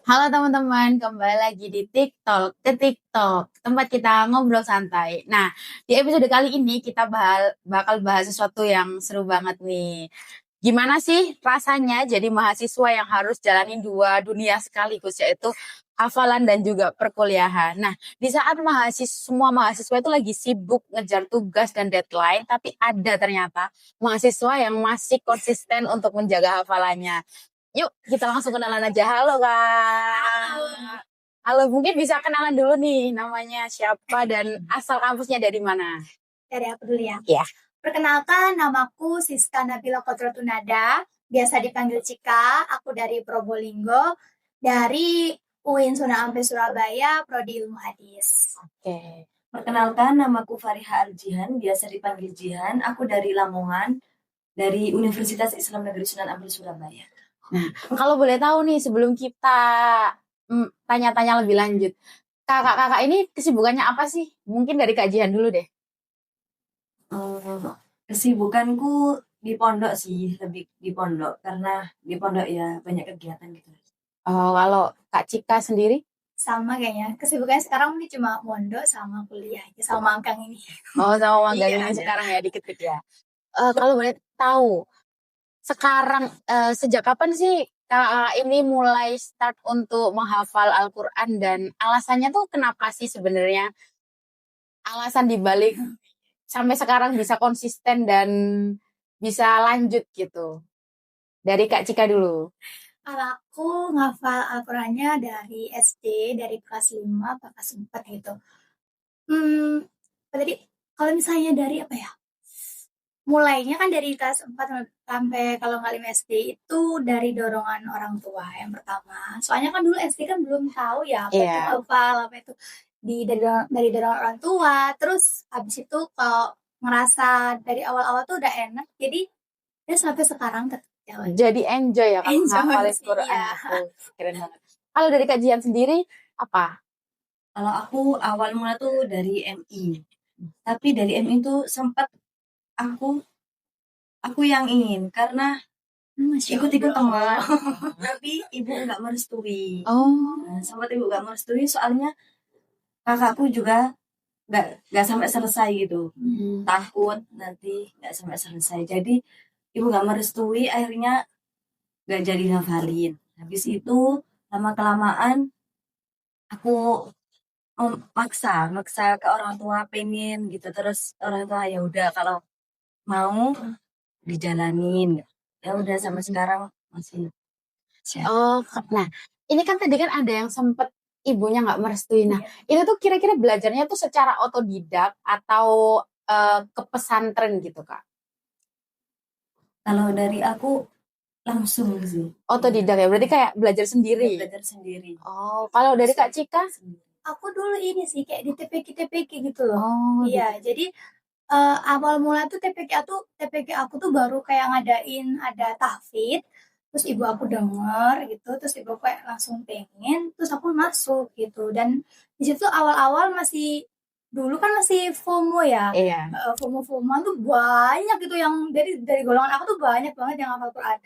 Halo teman-teman, kembali lagi di TikTok ke TikTok, tempat kita ngobrol santai. Nah, di episode kali ini kita bakal bahas sesuatu yang seru banget nih. Gimana sih rasanya jadi mahasiswa yang harus jalani dua dunia sekaligus, yaitu hafalan dan juga perkuliahan. Nah, di saat semua mahasiswa itu lagi sibuk ngejar tugas dan deadline, tapi ada ternyata mahasiswa yang masih konsisten untuk menjaga hafalannya. Yuk, kita langsung kenalan aja. Halo, Kak. Halo, mungkin bisa kenalan dulu nih, namanya siapa dan asal kampusnya dari mana? Dari aku dulu ya. Ya. Perkenalkan, namaku Siska Nabila Kotrotunada, biasa dipanggil Cika. Aku dari Probolinggo, dari UIN Sunan Ampel Surabaya, Prodi Ilmu Hadis. Oke. Perkenalkan, namaku Fariha Arjihan, biasa dipanggil Jihan. Aku dari Lamongan, dari Universitas Islam Negeri Sunan Ampel Surabaya. Nah, kalau boleh tahu nih, sebelum kita tanya-tanya lebih lanjut, kakak-kakak ini kesibukannya apa sih? Mungkin dari Kak Jihan dulu deh. Kesibukanku di pondok sih, lebih di pondok, karena di pondok ya banyak kegiatan gitu. Oh, kalau Kak Cika sendiri? Sama kayaknya. Kesibukannya sekarang ini cuma mondok sama kuliah, sama magang ini. Oh, sama magang Iya. ini sekarang ya, dikit-dikit ya. Kalau boleh tahu, sekarang sejak kapan sih Kak ini mulai start untuk menghafal Al-Quran dan alasannya tuh kenapa sih sebenarnya alasan dibalik sampai sekarang bisa konsisten dan bisa lanjut gitu. Dari Kak Cika dulu. Kalau aku ngafal Al-Qurannya dari SD, dari kelas 5 ke kelas 4 gitu. Tadi kalau misalnya dari apa ya? Mulainya kan dari kelas 4 sampai kalau nggak 5 SD itu dari dorongan orang tua yang pertama. Soalnya kan dulu SD kan belum tahu ya apa itu Iya. hafal, apa itu dari dorongan orang tua. Terus habis itu kalau ngerasa dari awal-awal tuh udah enak, jadi ya sampai sekarang tetap jalan. Jadi enjoy ya kalau Enjoy menghafal sih, Al-Quran. iya. Keren banget. Kalau dari kajian sendiri apa? Kalau aku awal mula tuh dari MI, tapi dari MI tuh sempat aku yang ingin karena ikut-ikut teman, tapi ibu nggak merestui. Oh, Sempat ibu nggak merestui soalnya kakakku juga nggak sampai selesai gitu, takut nanti nggak sampai selesai. Jadi ibu nggak merestui, akhirnya nggak jadi ngafalin. Habis itu lama kelamaan aku maksa ke orang tua pengen gitu, terus orang tua ya udah kalau mau dijalanin. Ya udah sampai sekarang masih. oh, nah ini kan tadi kan ada yang sempet ibunya nggak merestui. Nah, itu tuh kira-kira belajarnya tuh secara otodidak atau ke pesantren gitu, Kak? Kalau dari aku langsung sih. Otodidak ya, berarti kayak belajar sendiri. Belajar sendiri. Oh, kalau dari Kak Cika? Aku dulu ini sih kayak di TPK gitu loh. Oh, Iya, jadi awal mula tuh TPK aku tuh baru kayak ngadain ada tahfidz, terus ibu aku denger gitu, terus ibu aku kayak langsung pengen, terus aku masuk gitu. Dan di situ awal-awal dulu kan masih FOMO ya. Iya. FOMO tuh banyak gitu yang dari golongan aku tuh banyak banget yang hafal Quran.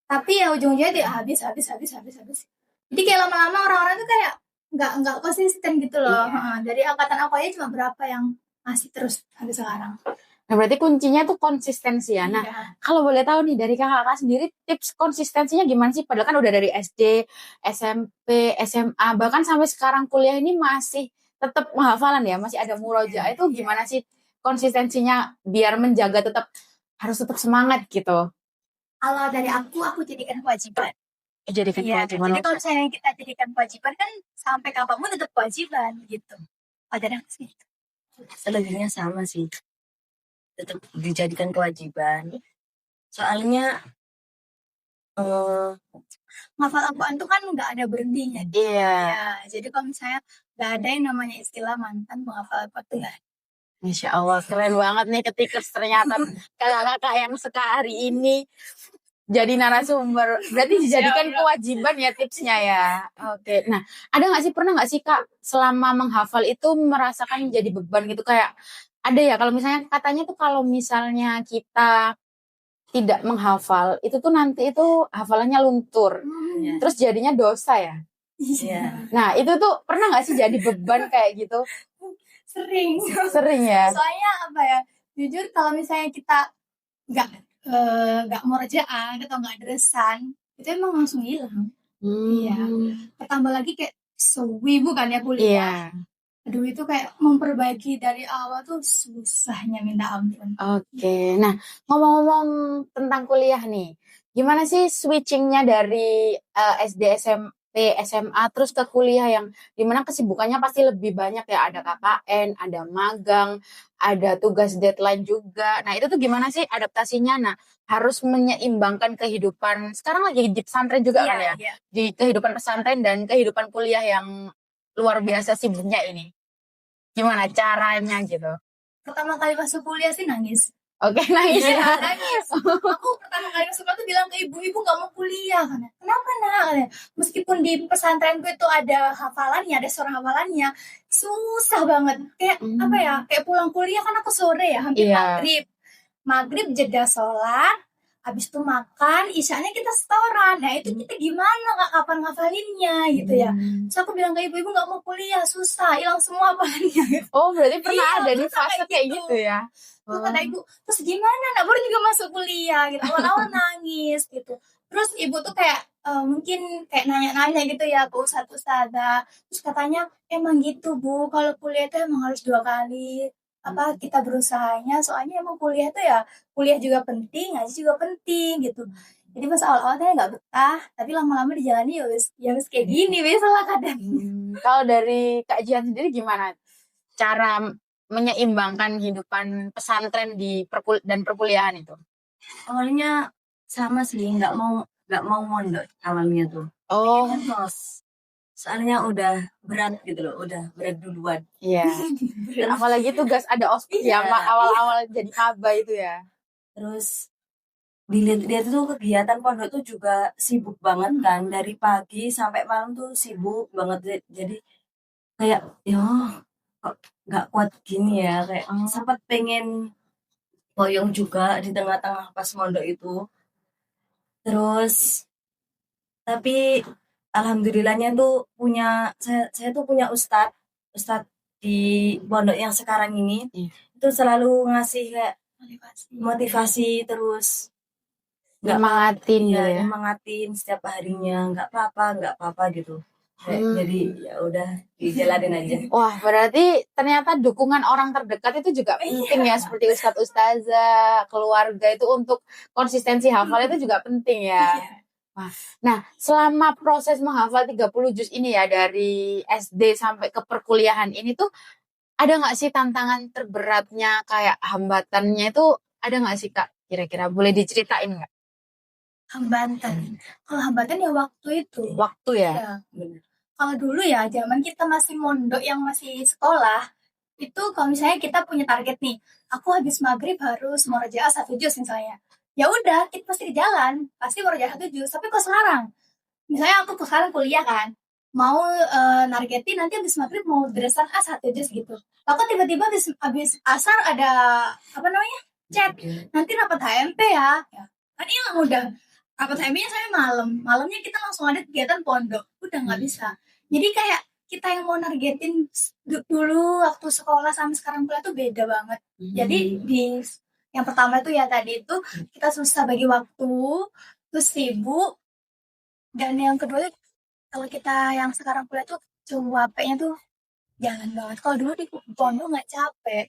Tapi ya ujung-ujungnya dia habis. Jadi kayak lama-lama orang-orang tuh kayak nggak konsisten gitu loh. Iya. Dari angkatan aku aja cuma berapa yang masih terus sampai sekarang. Nah, berarti kuncinya tuh konsistensi ya. Nah, Iya. kalau boleh tahu nih dari kakak sendiri tips konsistensinya gimana sih? Padahal kan udah dari SD, SMP, SMA, bahkan sampai sekarang kuliah ini masih tetap penghafalan ya, masih ada murojaah. Itu gimana sih konsistensinya biar menjaga harus tetap semangat gitu? Kalau dari aku jadikan kewajiban. Jadikan Iya, kewajiban. jadi kalau misalnya kita jadikan kewajiban kan sampai kapanpun tetap kewajiban gitu. Oh, dari aku sih. Selebihnya sama sih, tetap dijadikan kewajiban. Soalnya Ngafal Al-Quran tuh kan nggak ada berhentinya. Iya. Ya, jadi kalau misalnya nggak ada yang namanya istilah mantan penghafal Al-Quran tuh nggak ada. Masya Allah, keren banget nih ketika ternyata kakak-kakak yang hari ini jadi narasumber. Berarti dijadikan kewajiban ya tipsnya ya. Oke, nah ada nggak sih, pernah nggak sih Kak selama menghafal itu merasakan jadi beban gitu, kayak ada ya kalau misalnya katanya tuh kalau misalnya kita tidak menghafal itu tuh nanti itu hafalannya luntur. Terus jadinya dosa ya. Iya. Nah, itu tuh pernah nggak sih jadi beban kayak gitu? Sering. Sering ya? Soalnya apa ya? Jujur kalau misalnya kita nggak nggak murojaah atau nggak deresan, itu emang langsung hilang. Iya. Ketambah lagi kayak sewibu kan ya Iya. kuliah. Aduh itu kayak memperbaiki dari awal tuh susahnya minta ampun. Oke. Nah, ngomong-ngomong tentang kuliah nih, gimana sih switchingnya dari SD, SMP, SMA terus ke kuliah yang dimana kesibukannya pasti lebih banyak ya, ada KKN, ada magang, ada tugas deadline juga. Nah, itu tuh gimana sih adaptasinya? Nah, harus menyeimbangkan kehidupan. Sekarang lagi di pesantren juga kan ya? Iya. Di kehidupan pesantren dan kehidupan kuliah yang luar biasa sibuknya ini. Gimana caranya gitu? Pertama kali masuk kuliah sih nangis. Oke, nangis Iya, ya. nangis. Aku pertama kali masuk kuliah tuh bilang ke ibu nggak mau kuliah kan. Kenapa nak? Katanya, meskipun di pesantrenku itu ada hafalannya, ada suara hafalannya, susah banget. Kayak apa ya? Kayak pulang kuliah kan aku sore ya, hampir Iya. maghrib. Maghrib jeda sholat, habis itu makan, isyanya kita setoran. Nah itu kita gimana nggak kapan ngafalinnya gitu ya. Terus aku bilang ke ibu nggak mau kuliah, susah, hilang semua hafalannya. Oh, berarti pernah Iya, ada di terus fase kayak kayak gitu. gitu ya? Terus kata ibu, terus gimana nak baru juga masuk kuliah gitu, awal-awal nangis gitu. Terus ibu tuh kayak mungkin kayak nanya-nanya gitu ya ke ustadz-ustadzah. Terus katanya emang gitu bu, kalau kuliah itu emang harus 2 kali apa kita berusahanya, soalnya emang kuliah tuh ya kuliah juga penting, ngaji juga penting gitu. Jadi pas awal-awal saya nggak betah, tapi lama-lama dijalani ya wis kayak gini wis lah kadang. Kalau dari Kak Jian sendiri gimana cara menyeimbangkan kehidupan pesantren dan perkuliahan itu? Awalnya sama sih, nggak mau mondok awalnya tuh. Oh, Terus soalnya udah berat gitu loh, udah berat duluan. iya. Apalagi tugas ada ospek ya, awal-awal jadi maba itu ya. Terus dilihat tuh kegiatan pondok tuh juga sibuk banget kan, dari pagi sampai malam tuh sibuk banget. Jadi kayak ya kok nggak kuat gini ya, kayak sempat pengen boyong juga di tengah-tengah pas mondok itu. Terus tapi alhamdulillahnya tuh saya tuh punya ustadz di pondok yang sekarang ini. Itu selalu ngasih kayak motivasi terus Nyemangatin gitu ya. nyemangatin setiap harinya, nggak apa-apa gitu. Jadi ya udah dijalanin aja. Wah, berarti ternyata dukungan orang terdekat itu juga penting ya, seperti ustadz ustazah, keluarga itu untuk konsistensi hafal itu juga penting ya. Wah. Nah, selama proses menghafal 30 juz ini ya, dari SD sampai ke perkuliahan ini tuh, ada nggak sih tantangan terberatnya, kayak hambatannya itu ada nggak sih Kak? Kira-kira boleh diceritain nggak? Hambatan. Kalau hambatan ya waktu itu. Waktu ya? Ya. Kalau dulu ya zaman kita masih mondok yang masih sekolah, itu kalau misalnya kita punya target nih, aku habis maghrib harus murojaah 1 juz misalnya. Ya udah, kita pasti di jalan, pasti murojaah 1 juz. Tapi kalau sekarang, misalnya aku sekarang kuliah kan, mau nargetin nanti habis maghrib mau deresan 1 juz gitu. Aku tiba-tiba habis asar ada apa namanya chat, nanti rapat HMP ya. Kan hilang udah. Rapat HMP-nya saya malamnya kita langsung ada kegiatan pondok, udah nggak bisa. Jadi kayak kita yang mau nargetin dulu waktu sekolah sama sekarang kuliah tuh beda banget. Jadi di yang pertama itu ya tadi itu kita susah bagi waktu, terus sibuk, dan yang kedua kalau kita yang sekarang kuliah tuh capeknya tuh jalan banget. Kalau dulu di pondok nggak capek.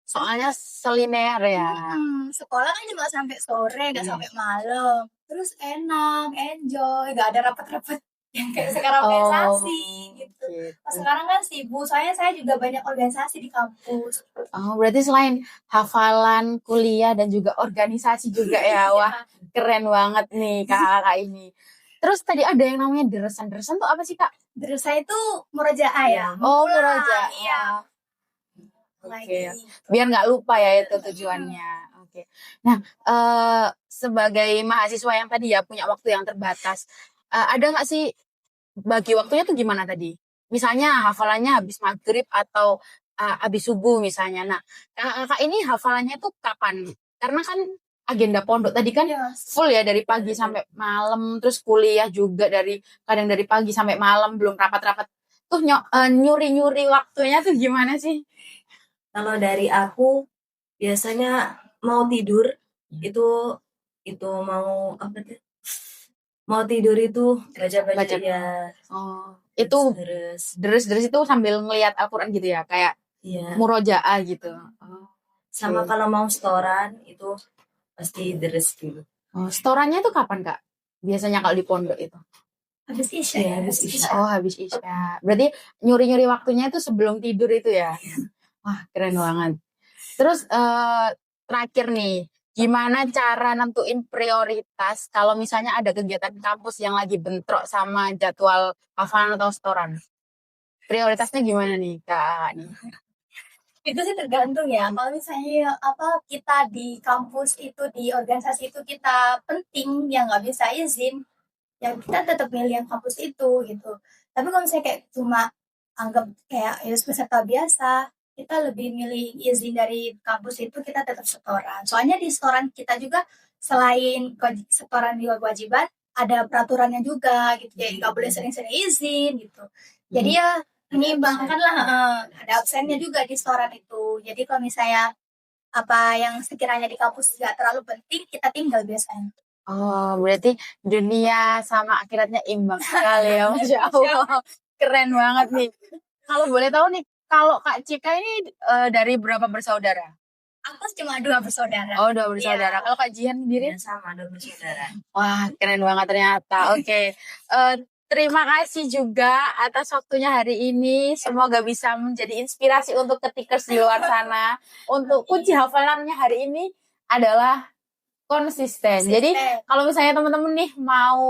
Soalnya selinear ya. Sekolah kan cuma sampai sore, nggak sampai malam. Terus enak, enjoy, nggak ada rapat-rapat yang kayak sekarang organisasi gitu. Sekarang kan sibuk, soalnya saya juga banyak organisasi di kampus. Oh, berarti selain hafalan, kuliah, dan juga organisasi juga ya. Wah, keren banget nih kakak ini. Terus tadi ada yang namanya deresan. Deresan tuh apa sih Kak? Deresan itu murojaah ya. Oh, murojaah. Iya. Oke, biar nggak lupa ya itu tujuannya. Oke. Nah, sebagai mahasiswa yang tadi ya punya waktu yang terbatas, ada nggak sih bagi waktunya tuh gimana tadi? Misalnya hafalannya habis maghrib atau habis subuh misalnya. Nah, kakak ini hafalannya tuh kapan? Karena kan agenda pondok tadi kan Iya. full ya dari pagi sampai malam, terus kuliah juga kadang dari pagi sampai malam, belum rapat-rapat. Tuh nyuri-nyuri waktunya tuh gimana sih? Kalau dari aku biasanya mau tidur itu mau apa tuh? Mau tidur itu baca-baca Baca. ya. Oh, itu Terus deres itu sambil ngelihat Al-Quran gitu ya, kayak ya. murojaah gitu. Oh, Sama oke. kalau mau setoran itu pasti deres dulu. Oh, setorannya tuh kapan Kak? Biasanya kalau di pondok itu? Habis Isya Iya, ya, habis Isya. Oh, habis Isya. Berarti nyuri-nyuri waktunya itu sebelum tidur itu ya? Wah, keren banget. Terus terakhir nih, gimana cara nentuin prioritas kalau misalnya ada kegiatan kampus yang lagi bentrok sama jadwal hafalan atau setoran? Prioritasnya gimana nih Kak? Itu sih tergantung ya. Kalau misalnya kita di kampus itu, di organisasi itu kita penting, ya nggak bisa izin, ya kita tetap milih yang kampus itu gitu. Tapi kalau misalnya kayak cuma anggap kayak ya peserta biasa, kita lebih milih izin dari kampus itu, kita tetap setoran. Soalnya di setoran kita juga selain setoran di kewajiban, ada peraturannya juga gitu. Jadi nggak boleh sering-sering izin gitu. Jadi ya menyeimbangkan lah, ada absennya juga di setoran itu. Jadi kalau misalnya apa yang sekiranya di kampus nggak terlalu penting, kita tinggal biasanya. Oh, berarti dunia sama akhiratnya imbang sekali ya, Masya Allah. Keren banget nih. Kalau boleh tahu nih, kalau Kak Cika ini dari berapa bersaudara? Aku cuma 2 bersaudara. Oh, 2 bersaudara. Kalau Kak Jihan sendiri? Ya, sama ada bersaudara. Wah, keren banget ternyata. Oke. Terima kasih juga atas waktunya hari ini. Semoga bisa menjadi inspirasi untuk ketikers di luar sana. Untuk kunci hafalannya hari ini adalah konsisten. Jadi kalau misalnya teman-teman nih mau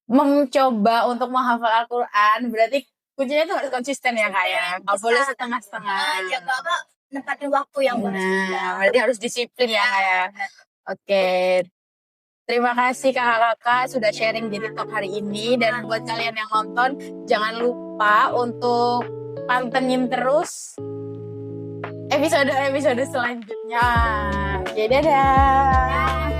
mencoba untuk menghafal Al-Quran, berarti kuncinya itu harus konsisten ya Kak ya. Nggak boleh setengah-setengah. Jaga nempatin waktu yang Nah, berarti harus disiplin ya Kak ya. Oke. Terima kasih kakak-kakak sudah sharing di TikTok hari ini. Dan buat kalian yang nonton, jangan lupa untuk pantengin terus episode-episode selanjutnya. Oke, dadah.